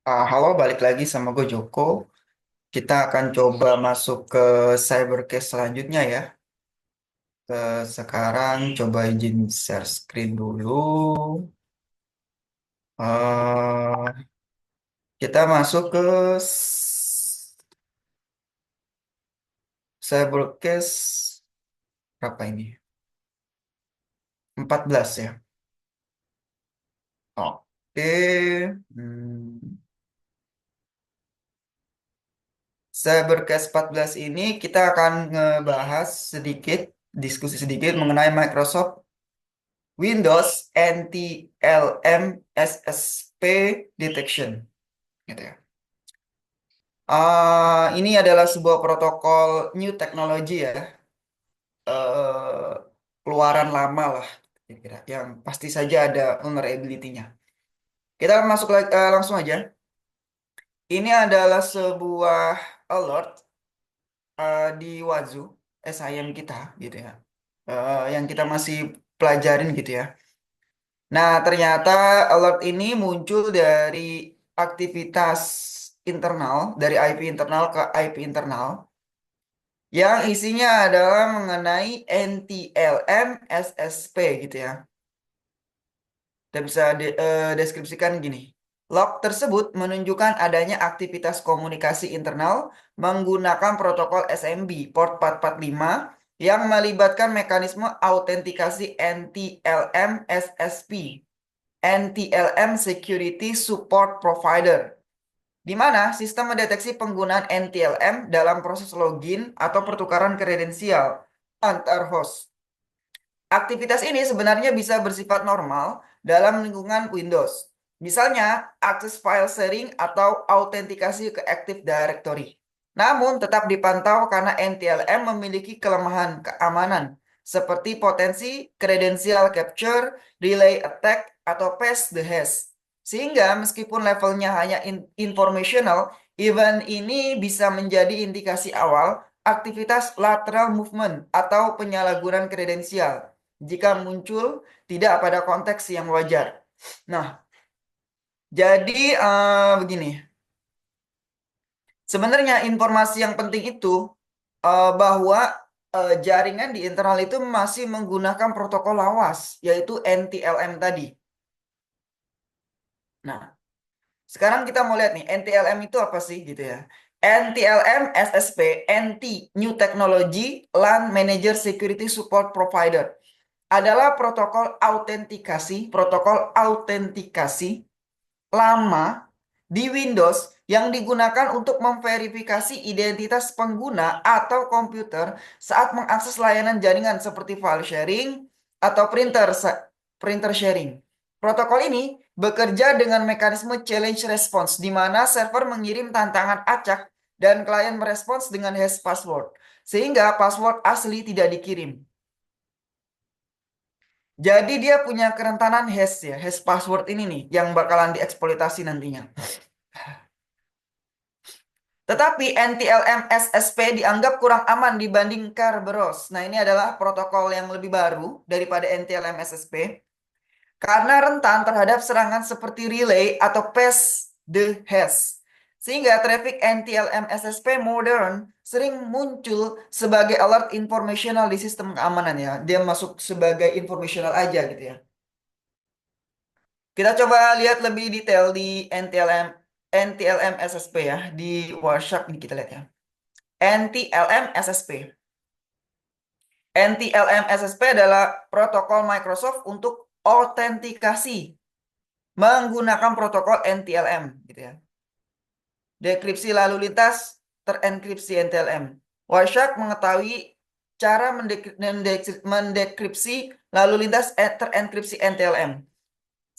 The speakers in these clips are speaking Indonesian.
Halo, balik lagi sama gue Joko. Kita akan coba masuk ke cybercase selanjutnya ya. Sekarang coba izin share screen dulu. Kita masuk ke cybercase berapa ini? 14 ya. Oke. Hmm. Cybercase 14 ini kita akan ngebahas sedikit, diskusi sedikit mengenai Microsoft Windows NTLM SSP Detection, gitu ya. Ini adalah sebuah protokol new technology ya, eh, keluaran lama lah, kira-kira, yang pasti saja ada vulnerability-nya. Kita masuk langsung aja. Ini adalah sebuah alert di Wazoo SIM kita, gitu ya, yang kita masih pelajarin gitu ya. Nah, ternyata alert ini muncul dari aktivitas internal, dari IP internal ke IP internal, yang isinya adalah mengenai NTLM SSP gitu ya. Kita bisa deskripsikan gini. Log tersebut menunjukkan adanya aktivitas komunikasi internal menggunakan protokol SMB port 445 yang melibatkan mekanisme autentikasi NTLM SSP. NTLM Security Support Provider, di mana sistem mendeteksi penggunaan NTLM dalam proses login atau pertukaran kredensial antar host. Aktivitas ini sebenarnya bisa bersifat normal dalam lingkungan Windows. Misalnya, akses file sharing atau autentikasi ke Active Directory. Namun, tetap dipantau karena NTLM memiliki kelemahan keamanan, seperti potensi kredensial capture, relay attack, atau pass the hash. Sehingga meskipun levelnya hanya informational, event ini bisa menjadi indikasi awal aktivitas lateral movement atau penyalahgunaan kredensial jika muncul tidak pada konteks yang wajar. Nah, jadi begini, sebenarnya informasi yang penting itu bahwa jaringan di internal itu masih menggunakan protokol lawas, yaitu NTLM tadi. Nah, sekarang kita mau lihat nih, NTLM itu apa sih gitu ya. NTLM SSP, NT, New Technology LAN Manager Security Support Provider, adalah protokol autentikasi lama di Windows yang digunakan untuk memverifikasi identitas pengguna atau komputer saat mengakses layanan jaringan seperti file sharing atau printer sharing. Protokol ini bekerja dengan mekanisme challenge response, di mana server mengirim tantangan acak dan klien merespons dengan hash password, sehingga password asli tidak dikirim. Jadi dia punya kerentanan hash ya, hash password ini nih yang bakalan dieksploitasi nantinya. Tetapi NTLM SSP dianggap kurang aman dibanding Kerberos. Nah, ini adalah protokol yang lebih baru daripada NTLM SSP karena rentan terhadap serangan seperti relay atau pass the hash. Sehingga traffic NTLM SSP modern sering muncul sebagai alert informational di sistem keamanan ya. Dia masuk sebagai informational aja gitu ya. Kita coba lihat lebih detail di NTLM SSP ya, di Warshak nih kita lihat ya. NTLM SSP. NTLM SSP adalah protokol Microsoft untuk autentikasi menggunakan protokol NTLM gitu ya. Dekripsi lalu lintas terenkripsi NTLM. Warshak mengetahui cara mendekripsi lalu lintas terenkripsi NTLM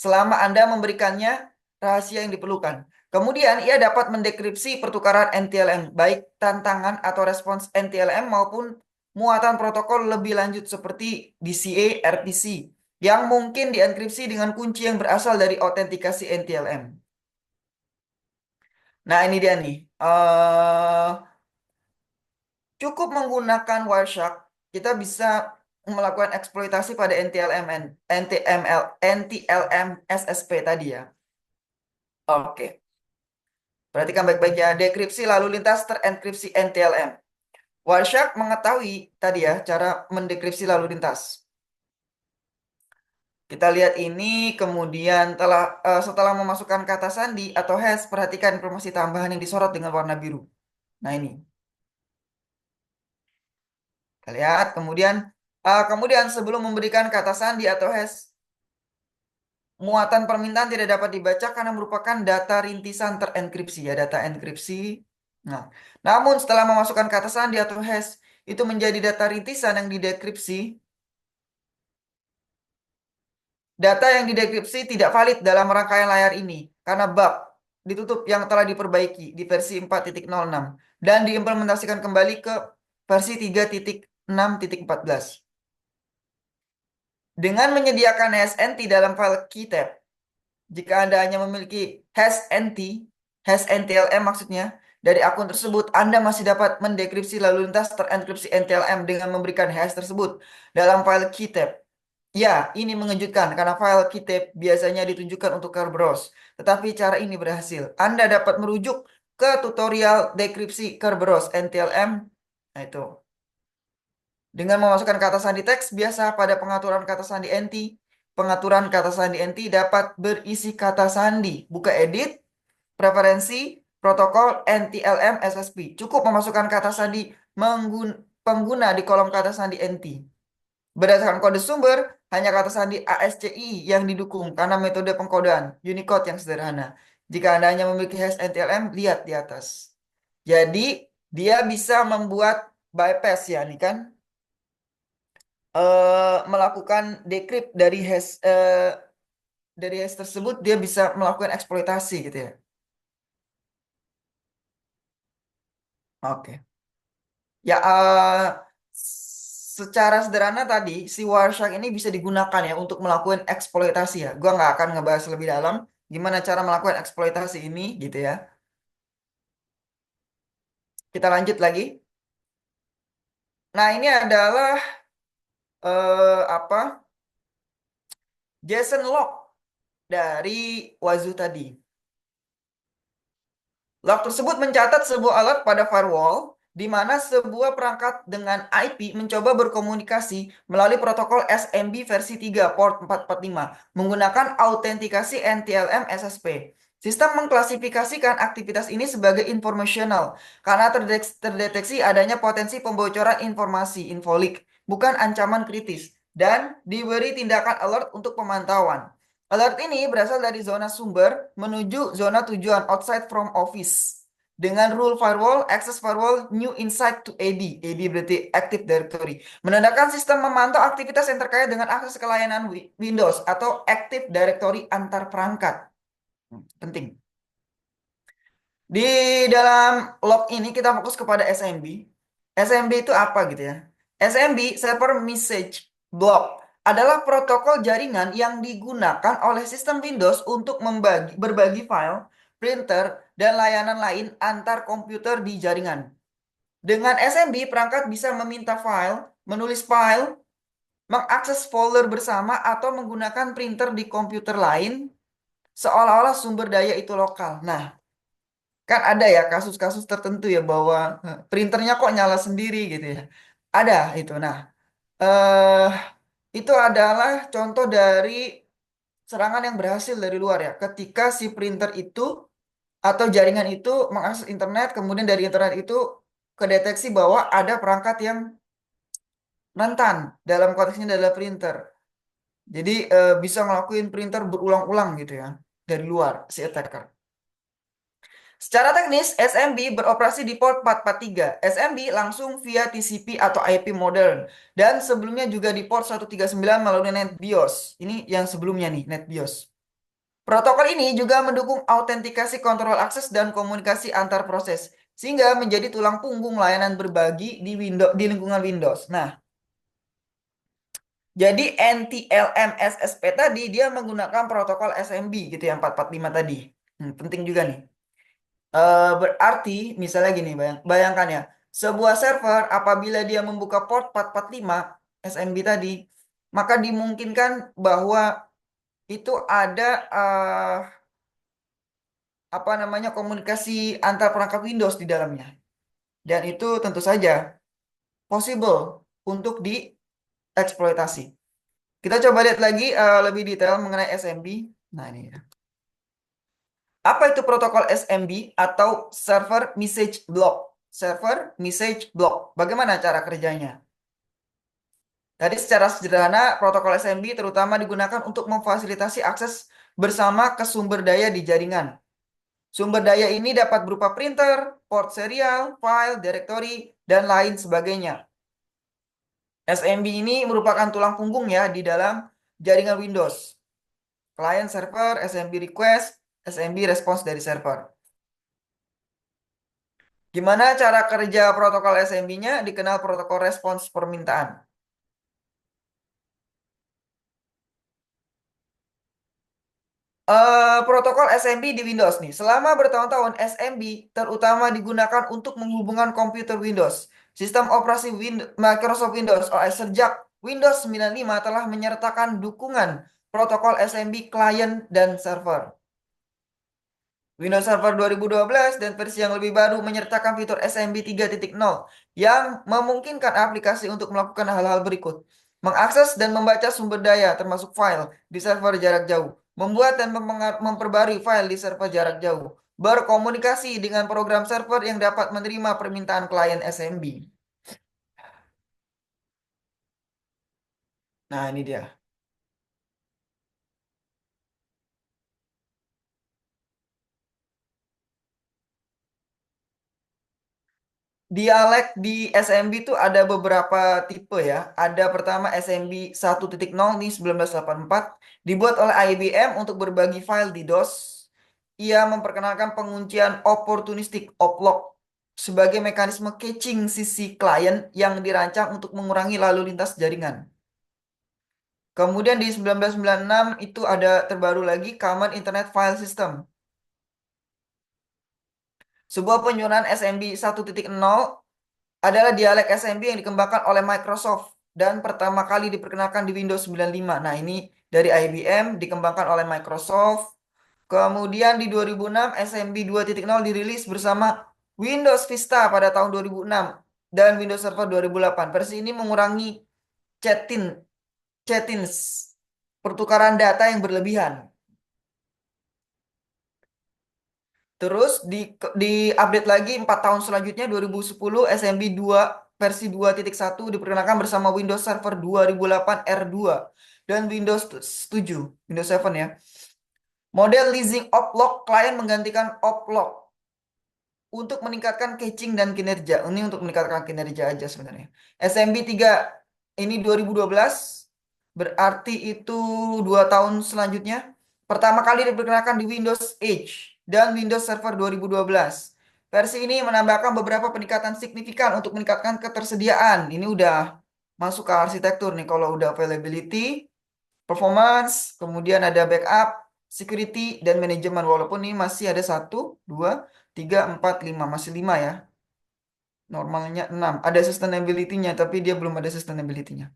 selama Anda memberikannya rahasia yang diperlukan. Kemudian ia dapat mendekripsi pertukaran NTLM, baik tantangan atau respons NTLM maupun muatan protokol lebih lanjut seperti DCA, RPC, yang mungkin dienkripsi dengan kunci yang berasal dari autentikasi NTLM. Nah, ini dia nih. Cukup menggunakan Wireshark, kita bisa melakukan eksploitasi pada NTLM SSP tadi ya. Oke. Perhatikan baik-baik ya, dekripsi lalu lintas terenkripsi NTLM. Wireshark mengetahui tadi ya cara mendekripsi lalu lintas. Kita lihat ini, kemudian setelah memasukkan kata sandi atau hash, perhatikan informasi tambahan yang disorot dengan warna biru. Nah ini, kita lihat. Kemudian sebelum memberikan kata sandi atau hash, muatan permintaan tidak dapat dibaca karena merupakan data rintisan terenkripsi ya, data enkripsi. Nah, namun setelah memasukkan kata sandi atau hash, itu menjadi data rintisan yang didekripsi. Data yang didekripsi tidak valid dalam rangkaian layar ini karena bug ditutup yang telah diperbaiki di versi 4.06 dan diimplementasikan kembali ke versi 3.6.14. Dengan menyediakan HashNT dalam file keytab, jika Anda hanya memiliki hash NTLM maksudnya, dari akun tersebut, Anda masih dapat mendekripsi lalu lintas terenkripsi NTLM dengan memberikan hash tersebut dalam file keytab. Ya, ini mengejutkan karena file keytab biasanya ditunjukkan untuk Kerberos. Tetapi cara ini berhasil. Anda dapat merujuk ke tutorial dekripsi Kerberos NTLM. Nah, itu. Dengan memasukkan kata sandi teks biasa pada pengaturan kata sandi NT. Pengaturan kata sandi NT dapat berisi kata sandi. Buka edit, preferensi, protokol, NTLM, SSP. Cukup memasukkan kata sandi pengguna di kolom kata sandi NT. Berdasarkan kode sumber, hanya kata sandi ASCII yang didukung karena metode pengkodean Unicode yang sederhana. Jika Anda hanya memiliki hash NTLM, lihat di atas. Jadi, dia bisa membuat bypass ya, nih kan. Melakukan decrypt dari hash tersebut, dia bisa melakukan eksploitasi gitu ya. Oke. Ya, secara sederhana tadi, si Wireshark ini bisa digunakan ya untuk melakukan eksploitasi ya. Gua nggak akan ngebahas lebih dalam gimana cara melakukan eksploitasi ini gitu ya. Kita lanjut lagi. Nah, ini adalah apa? JSON log dari Wazoo tadi. Log tersebut mencatat sebuah alert pada firewall di mana sebuah perangkat dengan IP mencoba berkomunikasi melalui protokol SMB versi 3 port 445 menggunakan autentikasi NTLM SSP. Sistem mengklasifikasikan aktivitas ini sebagai informational karena terdeteksi adanya potensi pembocoran informasi infolik, bukan ancaman kritis, dan diberi tindakan alert untuk pemantauan. Alert ini berasal dari zona sumber menuju zona tujuan outside from office. Dengan rule firewall, access firewall, new insight to AD. AD berarti Active Directory. Menandakan sistem memantau aktivitas yang terkait dengan akses ke layanan Windows atau Active Directory antar perangkat. Penting. Di dalam log ini kita fokus kepada SMB. SMB itu apa gitu ya? SMB, Server Message Block, adalah protokol jaringan yang digunakan oleh sistem Windows untuk berbagi file, printer, dan layanan lain antar komputer di jaringan. Dengan SMB, perangkat bisa meminta file, menulis file, mengakses folder bersama, atau menggunakan printer di komputer lain seolah-olah sumber daya itu lokal. Nah, kan ada ya kasus-kasus tertentu ya bahwa printernya kok nyala sendiri gitu ya. Ada itu. Nah, eh itu adalah contoh dari serangan yang berhasil dari luar ya. Ketika si printer itu atau jaringan itu mengakses internet, kemudian dari internet itu kedeteksi bahwa ada perangkat yang rentan. Dalam konteksnya adalah printer. Jadi bisa ngelakuin printer berulang-ulang gitu ya dari luar si attacker. Secara teknis, SMB beroperasi di port 443. SMB langsung via TCP atau IP modern. Dan sebelumnya juga di port 139 melalui NetBIOS. Ini yang sebelumnya nih, NetBIOS. Protokol ini juga mendukung autentikasi kontrol akses dan komunikasi antar proses. Sehingga menjadi tulang punggung layanan berbagi di lingkungan Windows. Nah, jadi NTLM SSP tadi dia menggunakan protokol SMB gitu ya, 445 tadi. Penting juga nih. Berarti misalnya gini, bayangkan ya, sebuah server apabila dia membuka port 445 SMB tadi, maka dimungkinkan bahwa itu ada apa namanya komunikasi antar perangkat Windows di dalamnya. Dan itu tentu saja possible untuk dieksploitasi. Kita coba lihat lagi lebih detail mengenai SMB. Nah, ini ya. Apa itu protokol SMB atau Server Message Block? Server Message Block. Bagaimana cara kerjanya? Tadi secara sederhana, protokol SMB terutama digunakan untuk memfasilitasi akses bersama ke sumber daya di jaringan. Sumber daya ini dapat berupa printer, port serial, file, directory, dan lain sebagainya. SMB ini merupakan tulang punggung ya di dalam jaringan Windows. Client server, SMB request, SMB response dari server. Gimana cara kerja protokol SMB-nya? Dikenal protokol respons permintaan. Protokol SMB di Windows nih. Selama bertahun-tahun SMB terutama digunakan untuk menghubungkan komputer Windows. Sistem operasi Microsoft Windows OS sejak Windows 95 telah menyertakan dukungan protokol SMB klien dan server. Windows Server 2012 dan versi yang lebih baru menyertakan fitur SMB 3.0 yang memungkinkan aplikasi untuk melakukan hal-hal berikut. Mengakses dan membaca sumber daya termasuk file di server jarak jauh. Membuat dan memperbarui file di server jarak jauh. Berkomunikasi dengan program server yang dapat menerima permintaan klien SMB. Nah, ini dia. Dialek di SMB itu ada beberapa tipe ya. Ada pertama SMB 1.0 nih 1984 dibuat oleh IBM untuk berbagi file di DOS. Ia memperkenalkan penguncian opportunistic oplock sebagai mekanisme caching sisi klien yang dirancang untuk mengurangi lalu lintas jaringan. Kemudian di 1996 itu ada terbaru lagi Common Internet File System. Sebuah penyusunan SMB 1.0 adalah dialek SMB yang dikembangkan oleh Microsoft dan pertama kali diperkenalkan di Windows 95. Nah, ini dari IBM dikembangkan oleh Microsoft. Kemudian di 2006 SMB 2.0 dirilis bersama Windows Vista pada tahun 2006 dan Windows Server 2008. Versi ini mengurangi chatin, chatins, pertukaran data yang berlebihan. Terus di update lagi 4 tahun selanjutnya 2010 SMB 2 versi 2.1 diperkenalkan bersama Windows Server 2008 R2 dan Windows 7, Windows 7 ya. Model leasing oplock klien menggantikan oplock untuk meningkatkan caching dan kinerja. Ini untuk meningkatkan kinerja aja sebenarnya. SMB 3 ini 2012 berarti itu 2 tahun selanjutnya. Pertama kali diperkenalkan di Windows Edge dan Windows Server 2012. Versi ini menambahkan beberapa peningkatan signifikan untuk meningkatkan ketersediaan. Ini udah masuk ke arsitektur nih. Kalau udah availability, performance, kemudian ada backup, security, dan manajemen. Walaupun ini masih ada 1, 2, 3, 4, 5. Masih 5 ya. Normalnya 6. Ada sustainability-nya, tapi dia belum ada sustainability-nya.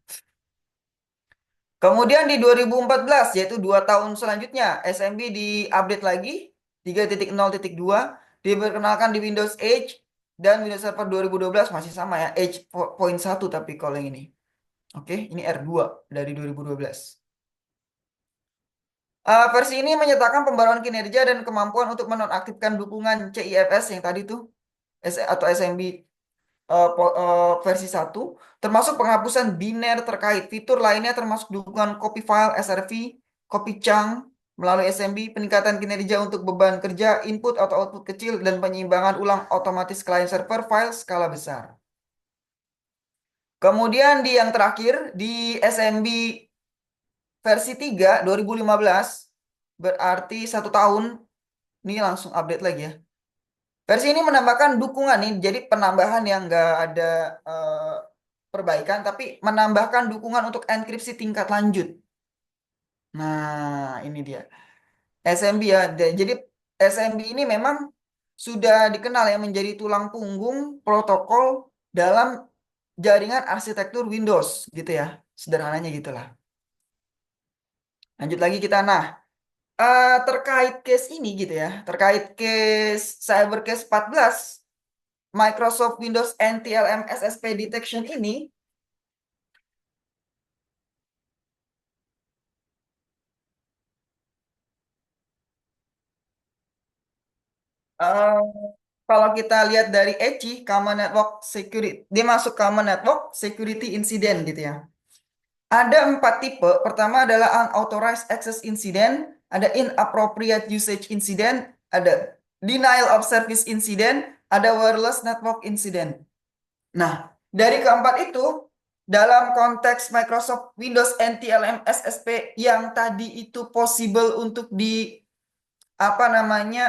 Kemudian di 2014, yaitu 2 tahun selanjutnya, SMB di-update lagi, 3.0.2, diperkenalkan di Windows Edge, dan Windows Server 2012 masih sama ya, Edge point 1 tapi kalau yang ini. Oke, ini R2 dari 2012. Versi ini menyertakan pembaruan kinerja dan kemampuan untuk menonaktifkan dukungan CIFS yang tadi tuh, atau SMB versi 1, termasuk penghapusan biner terkait. Fitur lainnya termasuk dukungan copy file SRV, copy chunk melalui SMB, peningkatan kinerja untuk beban kerja, input atau output kecil, dan penyeimbangan ulang otomatis client server file skala besar. Kemudian di yang terakhir, di SMB versi 3 2015, berarti 1 tahun, ini langsung update lagi ya. Versi ini menambahkan dukungan nih, jadi penambahan yang nggak ada perbaikan, tapi menambahkan dukungan untuk enkripsi tingkat lanjut. Nah, ini dia. SMB ya. Jadi SMB ini memang sudah dikenal ya menjadi tulang punggung protokol dalam jaringan arsitektur Windows gitu ya. Sederhananya gitulah. Lanjut lagi kita. Nah, Terkait case ini gitu ya, terkait case cyber case 14 Microsoft Windows NTLM SSP detection ini, eh, kalau kita lihat dari ECI, Common Network Security, dia masuk Common Network Security Incident gitu ya. Ada 4 tipe. Pertama adalah unauthorized access incident, ada inappropriate usage incident, ada denial of service incident, ada wireless network incident. Nah, dari keempat itu, dalam konteks Microsoft Windows NTLM SSP yang tadi itu possible untuk di apa namanya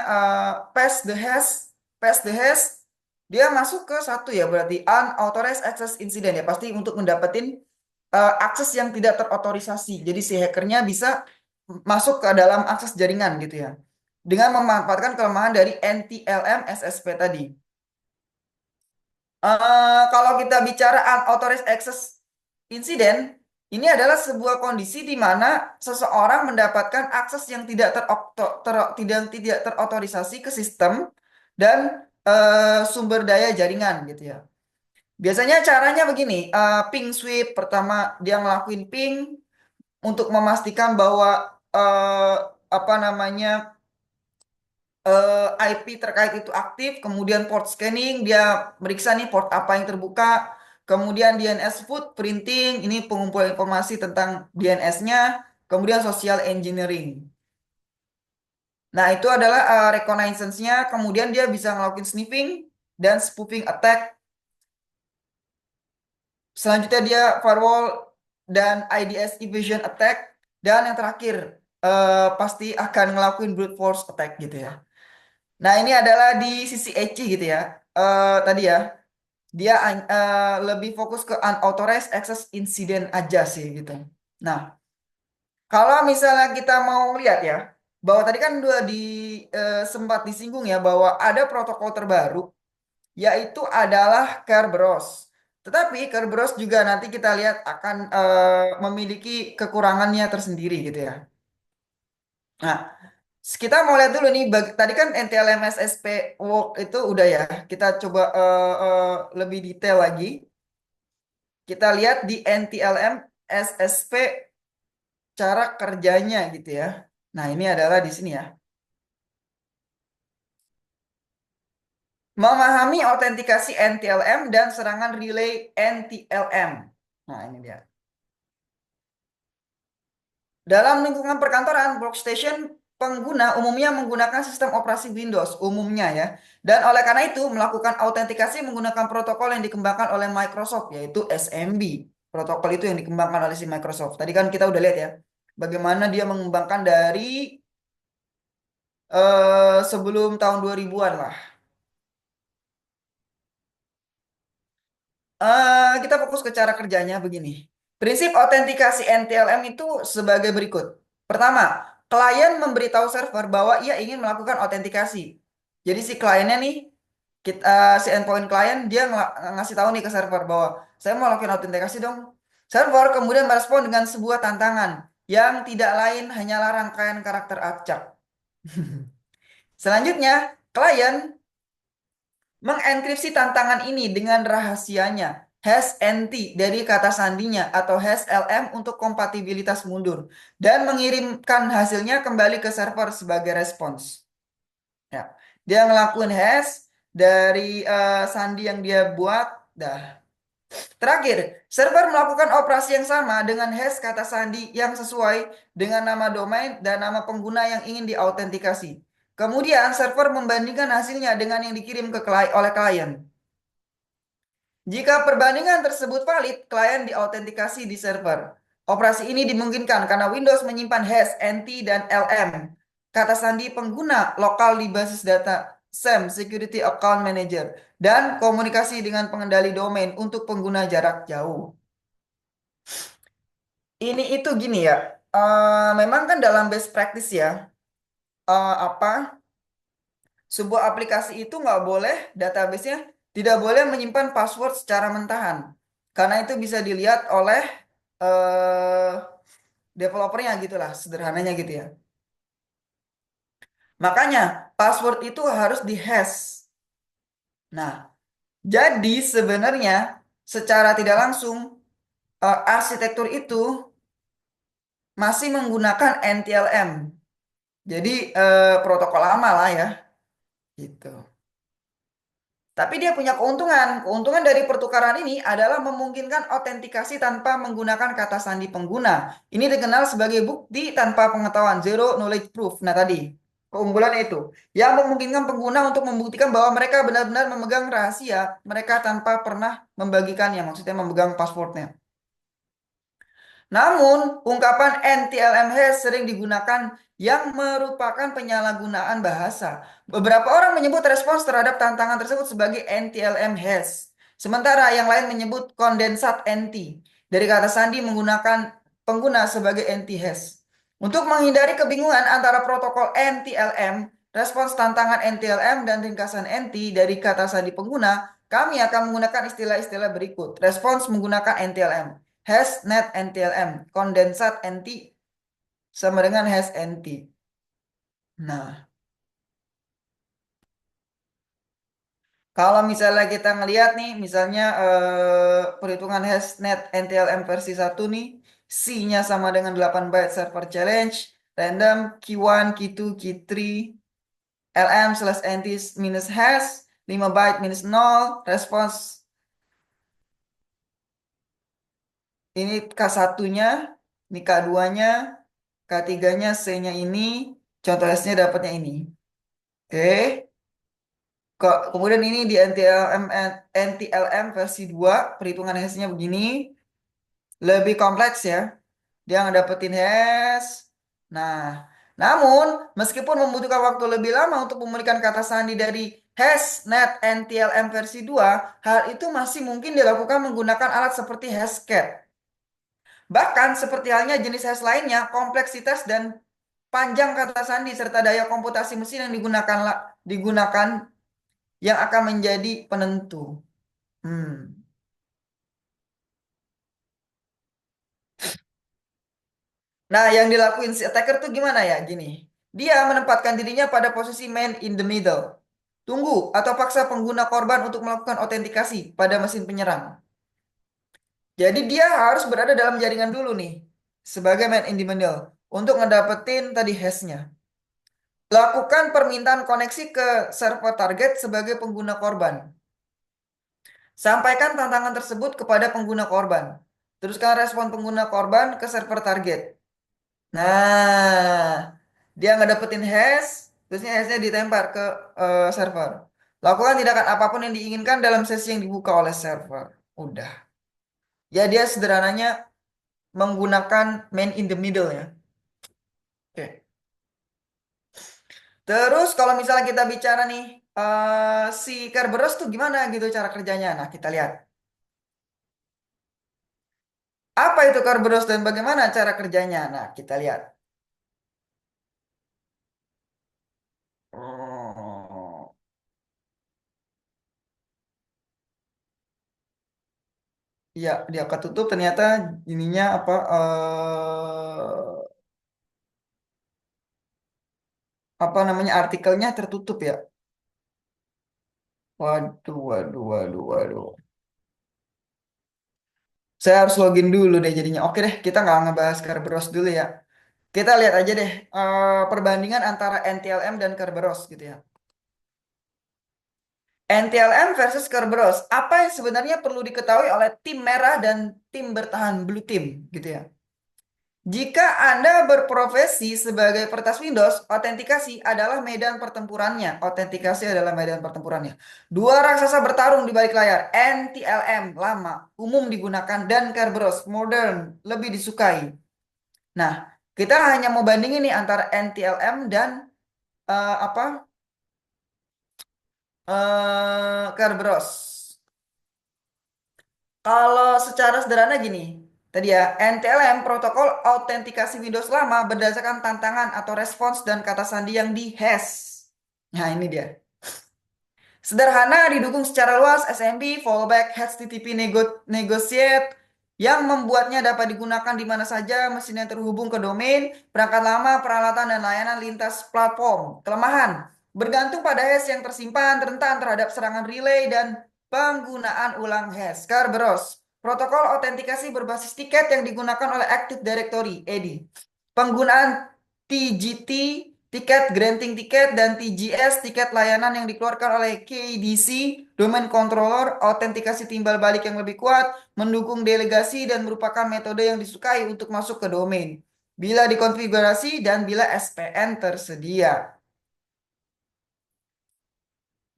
pass the hash, dia masuk ke satu ya, berarti unauthorized access incident ya, pasti untuk mendapetin akses yang tidak terotorisasi. Jadi si hackernya bisa masuk ke dalam akses jaringan gitu ya, dengan memanfaatkan kelemahan dari NTLM SSP tadi. Kalau kita bicara unauthorized access incident, ini adalah sebuah kondisi di mana seseorang mendapatkan akses yang tidak terotorisasi ke sistem dan sumber daya jaringan gitu ya. Biasanya caranya begini, ping sweep pertama dia ngelakuin ping untuk memastikan bahwa eh, apa namanya IP terkait itu aktif, kemudian port scanning, dia meriksa nih port apa yang terbuka, kemudian DNS footprinting, ini pengumpulan informasi tentang DNS-nya, kemudian social engineering. Nah, itu adalah reconnaissance-nya, kemudian dia bisa ngelakuin sniffing dan spoofing attack. Selanjutnya dia firewall dan IDS evasion attack, dan yang terakhir pasti akan ngelakuin brute force attack gitu ya. Nah, ini adalah di sisi Eci gitu ya. Tadi ya, dia lebih fokus ke unauthorized access incident aja sih gitu. Nah, kalau misalnya kita mau lihat ya, bahwa tadi kan udah sempat disinggung ya bahwa ada protokol terbaru, yaitu adalah Kerberos. Tetapi Kerberos juga nanti kita lihat akan memiliki kekurangannya tersendiri gitu ya. Nah, kita mau lihat dulu nih, tadi kan NTLMS SP Work itu udah ya. Kita coba lebih detail lagi. Kita lihat di NTLM SSP cara kerjanya gitu ya. Nah, ini adalah di sini ya. Memahami autentikasi NTLM dan serangan relay NTLM. Nah, ini dia. Dalam lingkungan perkantoran, workstation pengguna umumnya menggunakan sistem operasi Windows umumnya ya. Dan oleh karena itu melakukan autentikasi menggunakan protokol yang dikembangkan oleh Microsoft yaitu SMB. Protokol itu yang dikembangkan oleh si Microsoft. Tadi kan kita udah lihat ya bagaimana dia mengembangkan dari sebelum tahun 2000-an lah. Kita fokus ke cara kerjanya begini. Prinsip autentikasi NTLM itu sebagai berikut. Pertama, klien memberitahu server bahwa ia ingin melakukan autentikasi. Jadi si kliennya nih, si endpoint klien dia ngasih tahu nih ke server bahwa saya mau lakukan autentikasi dong. Server kemudian merespon dengan sebuah tantangan yang tidak lain hanyalah rangkaian karakter acak. Selanjutnya, klien mengenkripsi tantangan ini dengan rahasianya, hash NT dari kata sandinya atau hash LM untuk kompatibilitas mundur, dan mengirimkan hasilnya kembali ke server sebagai respons. Ya, dia ngelakuin hash dari sandi yang dia buat. Dah. Terakhir, server melakukan operasi yang sama dengan hash kata sandi yang sesuai dengan nama domain dan nama pengguna yang ingin diautentikasi. Kemudian server membandingkan hasilnya dengan yang dikirim oleh klien. Jika perbandingan tersebut valid, klien diautentikasi di server. Operasi ini dimungkinkan karena Windows menyimpan hash, NT, dan LM. Kata sandi pengguna lokal di basis data SAM, Security Account Manager, dan komunikasi dengan pengendali domain untuk pengguna jarak jauh. Ini itu gini ya, memang kan dalam best practice ya, apa sebuah aplikasi itu nggak boleh database-nya tidak boleh menyimpan password secara mentahan karena itu bisa dilihat oleh eh, developernya gitulah sederhananya gitu ya. Makanya password itu harus di-hash. Nah, jadi sebenarnya secara tidak langsung arsitektur itu masih menggunakan NTLM. Jadi protokol lama lah ya, gitu. Tapi dia punya keuntungan. Keuntungan dari pertukaran ini adalah memungkinkan autentikasi tanpa menggunakan kata sandi pengguna. Ini dikenal sebagai bukti tanpa pengetahuan, zero knowledge proof. Nah tadi, keunggulan itu. Yang memungkinkan pengguna untuk membuktikan bahwa mereka benar-benar memegang rahasia mereka tanpa pernah membagikannya, maksudnya memegang passwordnya. Namun, ungkapan NTLM hash sering digunakan yang merupakan penyalahgunaan bahasa. Beberapa orang menyebut respons terhadap tantangan tersebut sebagai NTLM hash. Sementara yang lain menyebut kondensat NT dari kata sandi menggunakan pengguna sebagai NT hash. Untuk menghindari kebingungan antara protokol NTLM, respons tantangan NTLM dan ringkasan NT dari kata sandi pengguna, kami akan menggunakan istilah-istilah berikut. Respons menggunakan NTLM. Hash net NTLM, kondensat NT sama dengan hash NT. Nah, kalau misalnya kita ngelihat nih, misalnya perhitungan hash net NTLM versi satu nih, C-nya sama dengan 8 byte server challenge, random Q1, Q2, Q3, LM slash NT minus hash, 5 byte minus 0, respons ini K1-nya, ini K2-nya, K3-nya, C-nya ini, contoh hash-nya dapatnya ini. Oke. Kok kemudian ini di NTLM versi 2 perhitungan hashnya begini, lebih kompleks ya. Dia ngedapetin hash. Nah, namun meskipun membutuhkan waktu lebih lama untuk memulihkan kata sandi dari hash net NTLM versi 2, hal itu masih mungkin dilakukan menggunakan alat seperti Hashcat. Bahkan seperti halnya jenis hash lainnya, kompleksitas dan panjang kata sandi serta daya komputasi mesin yang digunakan yang akan menjadi penentu. Hmm. Nah, yang dilakuin si attacker tuh gimana ya? Gini, dia menempatkan dirinya pada posisi man in the middle. Tunggu atau paksa pengguna korban untuk melakukan autentikasi pada mesin penyerang. Jadi dia harus berada dalam jaringan dulu nih, sebagai man in the middle, untuk ngedapetin tadi hashnya. Lakukan permintaan koneksi ke server target sebagai pengguna korban. Sampaikan tantangan tersebut kepada pengguna korban. Teruskan respon pengguna korban ke server target. Nah, dia ngedapetin hash, terusnya hashnya ditempel ke server. Lakukan tindakan apapun yang diinginkan dalam sesi yang dibuka oleh server. Udah. Ya dia sederhananya menggunakan man in the middle ya. Oke. Terus kalau misalnya kita bicara nih si Kerberos tuh gimana gitu cara kerjanya? Nah kita lihat. Apa itu Kerberos dan bagaimana cara kerjanya? Nah kita lihat. Oh, iya dia ketutup ternyata ininya apa apa namanya artikelnya tertutup ya. Waduh, waduh, waduh, waduh. Saya harus login dulu deh jadinya. Oke deh, kita nggak ngebahas Kerberos dulu ya. Kita lihat aja deh perbandingan antara NTLM dan Kerberos gitu ya. NTLM versus Kerberos. Apa yang sebenarnya perlu diketahui oleh tim merah dan tim bertahan blue team gitu ya. Jika Anda berprofesi sebagai peretas Windows, autentikasi adalah medan pertempurannya. Autentikasi adalah medan pertempurannya. Dua raksasa bertarung di balik layar. NTLM lama, umum digunakan dan Kerberos modern, lebih disukai. Nah, kita hanya mau bandingin nih antara NTLM dan apa? Kerberos. Kalau secara sederhana gini, tadi ya, NTLM protokol autentikasi Windows lama berdasarkan tantangan atau respons dan kata sandi yang di-hash. Nah, ini dia. Sederhana, didukung secara luas, SMB, fallback, HTTP negotiate, yang membuatnya dapat digunakan di mana saja mesin yang terhubung ke domain, perangkat lama, peralatan, dan layanan lintas platform. Kelemahan, bergantung pada hash yang tersimpan, rentan terhadap serangan relay dan penggunaan ulang hash. Kerberos, protokol autentikasi berbasis tiket yang digunakan oleh Active Directory, AD. Penggunaan TGT, tiket granting tiket, dan TGS, tiket layanan yang dikeluarkan oleh KDC, domain controller, autentikasi timbal balik yang lebih kuat, mendukung delegasi dan merupakan metode yang disukai untuk masuk ke domain bila dikonfigurasi dan bila SPN tersedia.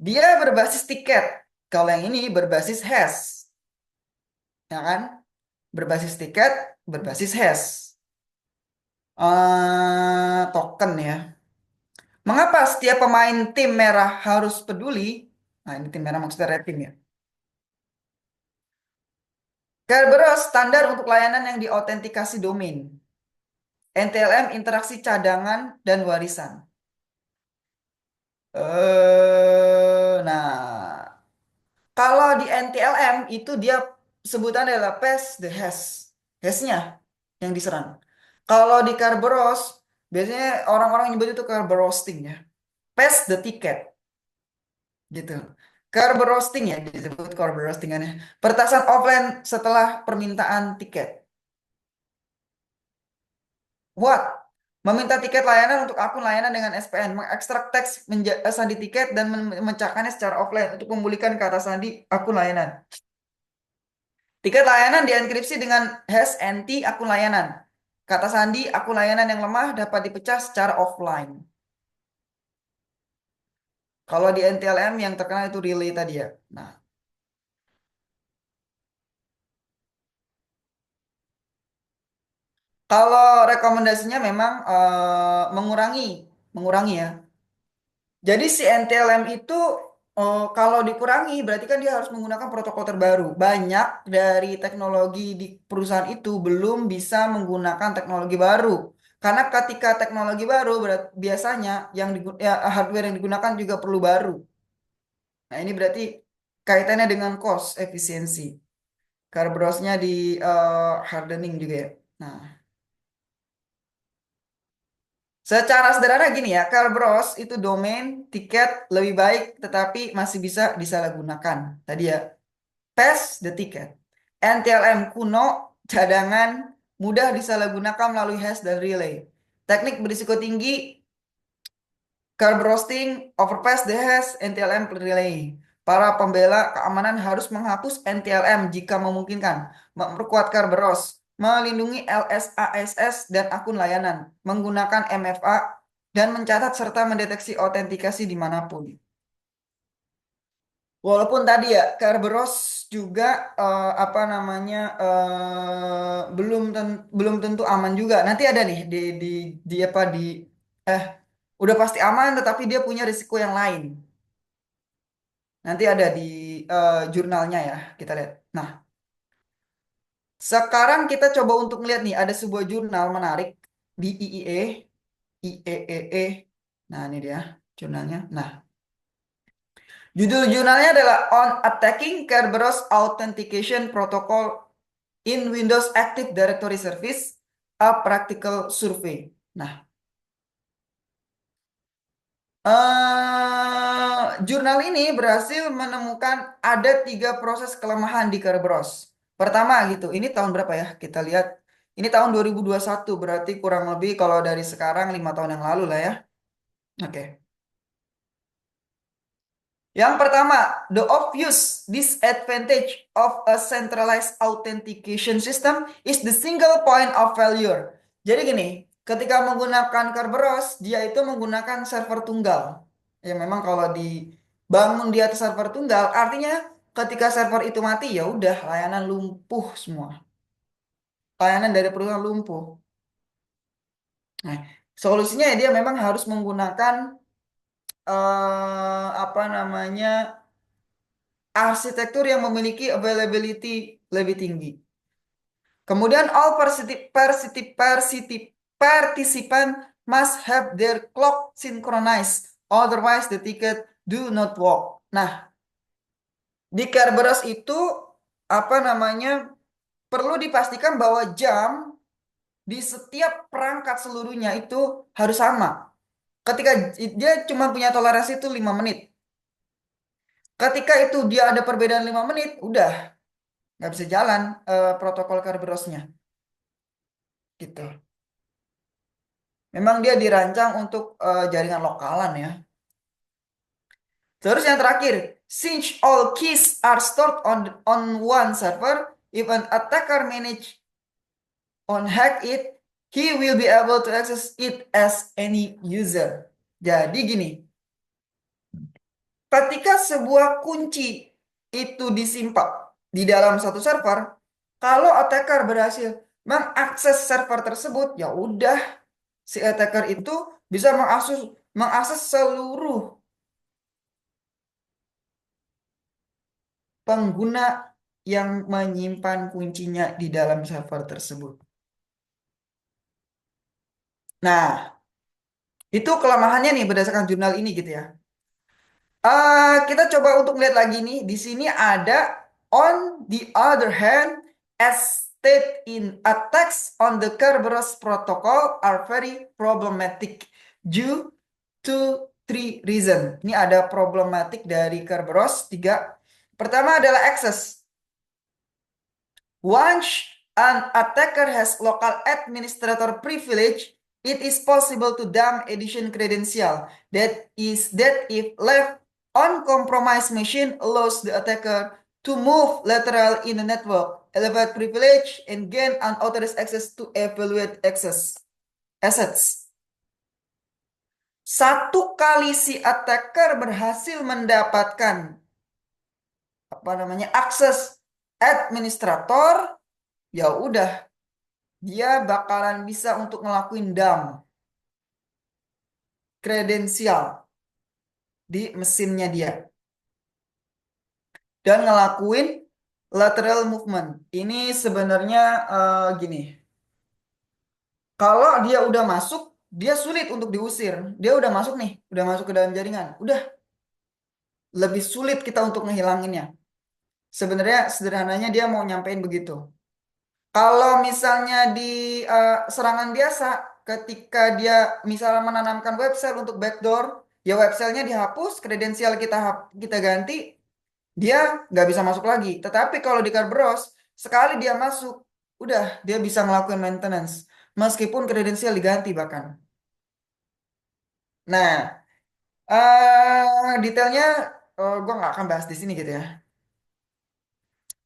Dia berbasis tiket. Kalau yang ini berbasis hash, ya kan? Berbasis tiket, berbasis hash. Token ya. Mengapa setiap pemain tim merah harus peduli? Nah, ini tim merah maksudnya red team ya. Kerberos standar untuk layanan yang diautentikasi domain. NTLM interaksi cadangan dan warisan. Nah, kalau di NTLM itu dia sebutan adalah pass the hash, hashnya yang diserang. Kalau di Kerberos biasanya orang-orang nyebut itu Kerberosting ya, pass the ticket gitu. Kerberosting ya disebut Kerberostingannya. Pertasan offline setelah permintaan tiket. What? Meminta tiket layanan untuk akun layanan dengan SPN, mengekstrak teks sandi tiket dan memecahkannya secara offline untuk memulihkan kata sandi akun layanan. Tiket layanan dienkripsi dengan hash NT akun layanan. Kata sandi akun layanan yang lemah dapat dipecah secara offline. Kalau di NTLM yang terkenal itu relay tadi ya. Nah, kalau rekomendasinya memang mengurangi ya. Jadi si NTLM itu kalau dikurangi berarti kan dia harus menggunakan protokol terbaru. Banyak dari teknologi di perusahaan itu belum bisa menggunakan teknologi baru. Karena ketika teknologi baru biasanya ya, hardware yang digunakan juga perlu baru. Nah, ini berarti kaitannya dengan cost efisiensi. Kerberosnya di hardening juga ya. Nah, secara sederhana gini ya, Kerberos itu domain, tiket lebih baik tetapi masih bisa disalahgunakan. Tadi ya, pass the ticket. NTLM kuno, cadangan, mudah disalahgunakan melalui hash dan relay. Teknik berisiko tinggi, curb roasting, overpass the hash, NTLM relay. Para pembela keamanan harus menghapus NTLM jika memungkinkan, memperkuat curb roast, melindungi LSASS dan akun layanan, menggunakan MFA, dan mencatat serta mendeteksi autentikasi dimanapun. Walaupun tadi ya Kerberos juga apa namanya belum tentu aman juga. Nanti ada nih di apa eh udah pasti aman tetapi dia punya risiko yang lain. Nanti ada di jurnalnya ya kita lihat. Nah, sekarang kita coba untuk melihat nih ada sebuah jurnal menarik di IEEE. Nah, ini dia jurnalnya. Nah, judul jurnalnya adalah On Attacking Kerberos Authentication Protocol in Windows Active Directory Service, a Practical Survey. Nah, jurnal ini berhasil menemukan ada 3 proses kelemahan di Kerberos. Pertama gitu, ini tahun berapa ya? Kita lihat. Ini tahun 2021, berarti kurang lebih kalau dari sekarang 5 tahun yang lalu lah ya. Oke. Yang pertama, the obvious disadvantage of a centralized authentication system is the single point of failure. Jadi gini, ketika menggunakan Kerberos, dia itu menggunakan server tunggal. Ya memang kalau dibangun di atas server tunggal, artinya ketika server itu mati ya udah layanan lumpuh semua. Layanan dari perusahaan lumpuh. Nah, solusinya ya dia memang harus menggunakan apa namanya arsitektur yang memiliki availability lebih tinggi. Kemudian all participant must have their clock synchronized, otherwise the ticket do not work. Nah, di Kerberos itu apa namanya perlu dipastikan bahwa jam di setiap perangkat seluruhnya itu harus sama. Ketika dia cuma punya toleransi itu 5 menit. Ketika itu dia ada perbedaan 5 menit, udah nggak bisa jalan protokol Kerberosnya gitu. Memang dia dirancang untuk jaringan lokalan ya. Terus yang terakhir, since all keys are stored on one server, if an attacker manage on hack it, he will be able to access it as any user. Jadi gini, ketika sebuah kunci itu disimpan di dalam satu server, kalau attacker berhasil mengakses server tersebut, ya udah si attacker itu bisa mengakses seluruh pengguna yang menyimpan kuncinya di dalam server tersebut. Nah, itu kelemahannya nih berdasarkan jurnal ini gitu ya. Kita coba untuk lihat lagi nih. Di sini ada on the other hand, as stated in attacks on the Kerberos protocol are very problematic due to three reason. Ini ada problematik dari Kerberos tiga. Pertama adalah access. Once an attacker has local administrator privilege, it is possible to dump edition credential. That if left on compromised machine allows the attacker to move lateral in the network, elevate privilege, and gain unauthorized access to evaluate access assets. Satu kali si attacker berhasil mendapatkan akses administrator, ya udah dia bakalan bisa untuk ngelakuin dump kredensial di mesinnya dia dan ngelakuin lateral movement. Ini sebenarnya gini. Kalau dia udah masuk, dia sulit untuk diusir. Dia udah masuk nih, udah masuk ke dalam jaringan. Udah lebih sulit kita untuk ngehilanginnya. Sebenarnya sederhananya dia mau nyampein begitu. Kalau misalnya di serangan biasa, ketika dia misalnya menanamkan website untuk backdoor, ya websitenya dihapus, kredensial kita ganti, dia nggak bisa masuk lagi. Tetapi kalau di Kerberos, sekali dia masuk, udah dia bisa ngelakuin maintenance, meskipun kredensial diganti bahkan. Nah, detailnya gue nggak akan bahas di sini gitu ya.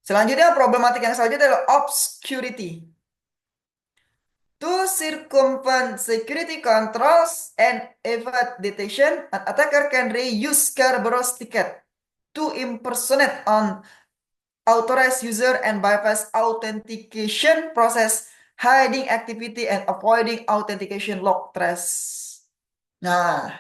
Selanjutnya problematik yang selanjutnya adalah obscurity. To circumvent security controls and evade detection, an attacker can reuse Kerberos ticket to impersonate an authorized user and bypass authentication process, hiding activity and avoiding authentication log trace. Nah,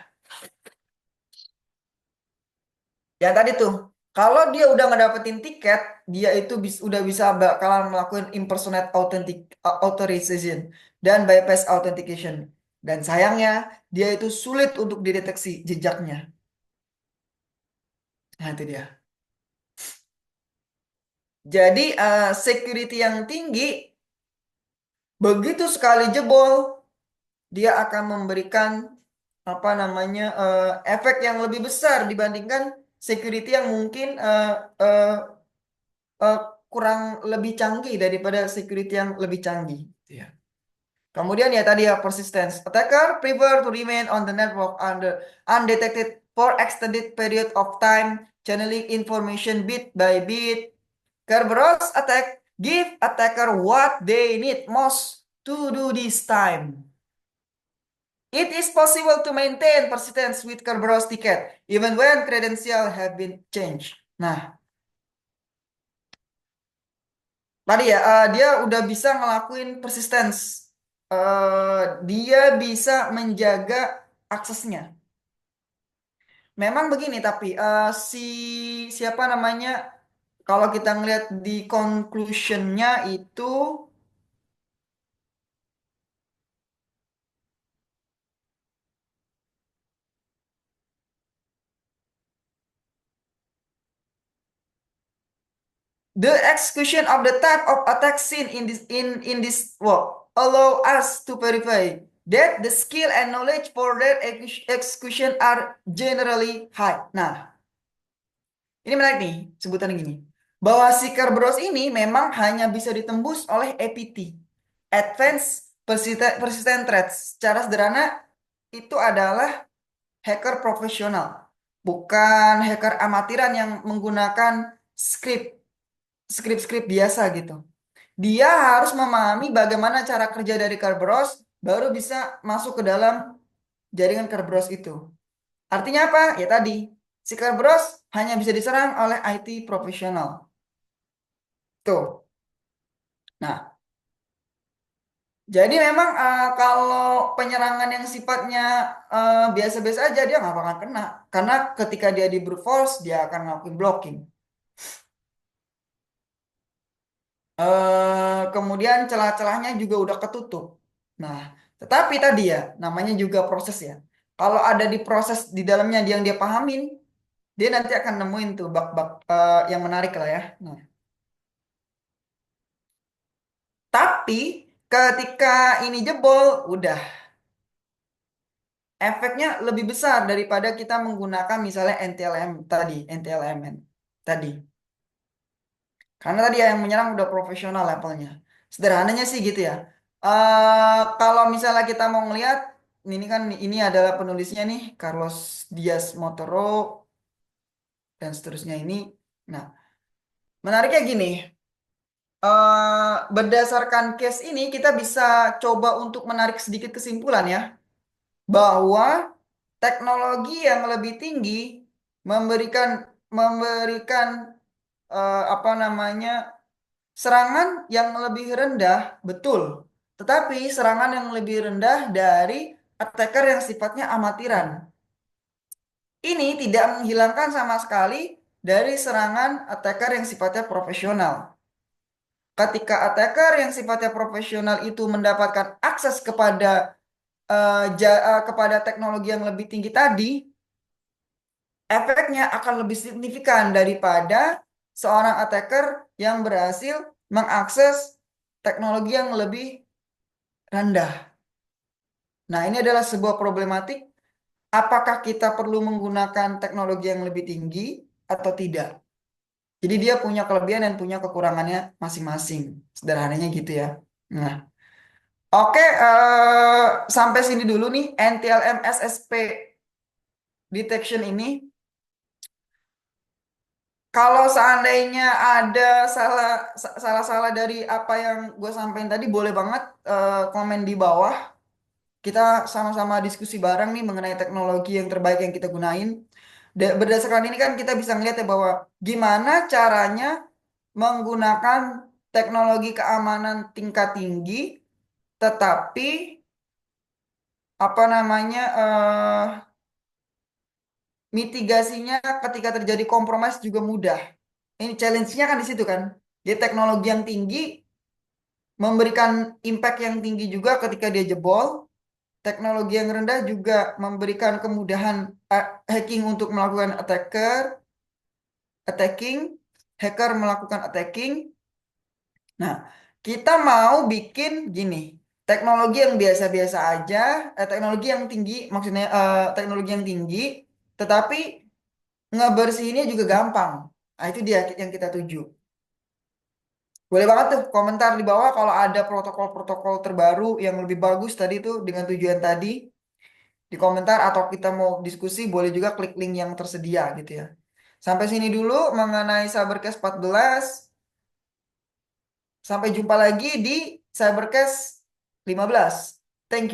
yang tadi tuh, kalau dia udah ngedapetin tiket, dia itu udah bisa bakalan melakukan impersonate authorization dan bypass authentication. Dan sayangnya, dia itu sulit untuk dideteksi jejaknya. Nah, itu dia. Jadi, security yang tinggi, begitu sekali jebol, dia akan memberikan efek yang lebih besar dibandingkan security yang mungkin eh, eh, kurang lebih canggih daripada security yang lebih canggih. Ya. Kemudian ya tadi ya persistence. Attacker prefer to remain on the network undetected for extended period of time, channeling information bit by bit. Kerberos attack give attacker what they need most to do this time. It is possible to maintain persistence with Kerberos ticket even when credentials have been changed. Nah, tadi ya, dia udah bisa ngelakuin persistence. Dia bisa menjaga aksesnya. Memang begini, tapi si siapa namanya? Kalau kita ngelihat di conclusionnya itu, The execution of the type of attack seen in this work allow us to verify that the skill and knowledge for their execution are generally high. Nah, ini menarik nih sebutan gini. Bahwa si Kerberos ini memang hanya bisa ditembus oleh APT, Advanced Persistent Threats. Secara sederhana itu adalah hacker profesional, bukan hacker amatiran yang menggunakan script biasa gitu. Dia harus memahami bagaimana cara kerja dari Kerberos, baru bisa masuk ke dalam jaringan Kerberos itu. Artinya apa? Ya tadi, si Kerberos hanya bisa diserang oleh IT profesional. Tuh. Nah, jadi memang kalau penyerangan yang sifatnya biasa-biasa aja dia nggak bakal kena. Karena ketika dia di brute force, dia akan ngelakuin blocking. Kemudian celah-celahnya juga udah ketutup. Nah, tetapi tadi ya, namanya juga proses ya. Kalau ada di proses di dalamnya yang dia pahamin, dia nanti akan nemuin tuh bug-bug yang menarik lah ya. Nah, tapi ketika ini jebol, udah efeknya lebih besar daripada kita menggunakan misalnya NTLM tadi, NTLM tadi. Karena tadi yang menyerang udah profesional levelnya. Sederhananya sih gitu ya. Kalau misalnya kita mau ngelihat, ini kan ini adalah penulisnya nih, Carlos Diaz Motoro dan seterusnya ini. Nah, menariknya gini. Berdasarkan case ini kita bisa coba untuk menarik sedikit kesimpulan ya, bahwa teknologi yang lebih tinggi memberikan memberikan apa namanya serangan yang lebih rendah, betul. Tetapi serangan yang lebih rendah dari attacker yang sifatnya amatiran. Ini tidak menghilangkan sama sekali dari serangan attacker yang sifatnya profesional. Ketika attacker yang sifatnya profesional itu mendapatkan akses kepada teknologi yang lebih tinggi tadi, efeknya akan lebih signifikan daripada seorang attacker yang berhasil mengakses teknologi yang lebih rendah. Nah, ini adalah sebuah problematik. Apakah kita perlu menggunakan teknologi yang lebih tinggi atau tidak? Jadi dia punya kelebihan dan punya kekurangannya masing-masing. Sederhananya gitu ya. Nah, oke, sampai sini dulu nih NTLM SSP detection ini. Kalau seandainya ada salah-salah dari apa yang gue sampaikan tadi, boleh banget komen di bawah. Kita sama-sama diskusi bareng nih mengenai teknologi yang terbaik yang kita gunain. Berdasarkan ini kan kita bisa ngeliat ya bahwa gimana caranya menggunakan teknologi keamanan tingkat tinggi, tetapi apa namanya mitigasinya ketika terjadi kompromis juga mudah. Ini challenge-nya kan di situ kan. Dia teknologi yang tinggi memberikan impact yang tinggi juga ketika dia jebol. Teknologi yang rendah juga memberikan kemudahan hacking untuk melakukan attacking, hacker melakukan attacking. Nah, kita mau bikin gini, teknologi yang biasa-biasa aja, teknologi yang tinggi, maksudnya teknologi yang tinggi, tetapi ngebersihinnya juga gampang. Nah, itu dia yang kita tuju. Boleh banget tuh komentar di bawah kalau ada protokol-protokol terbaru yang lebih bagus tadi tuh dengan tujuan tadi di komentar, atau kita mau diskusi boleh juga klik link yang tersedia gitu ya. Sampai sini dulu mengenai Cybercast 14. Sampai jumpa lagi di Cybercast 15. Thank you.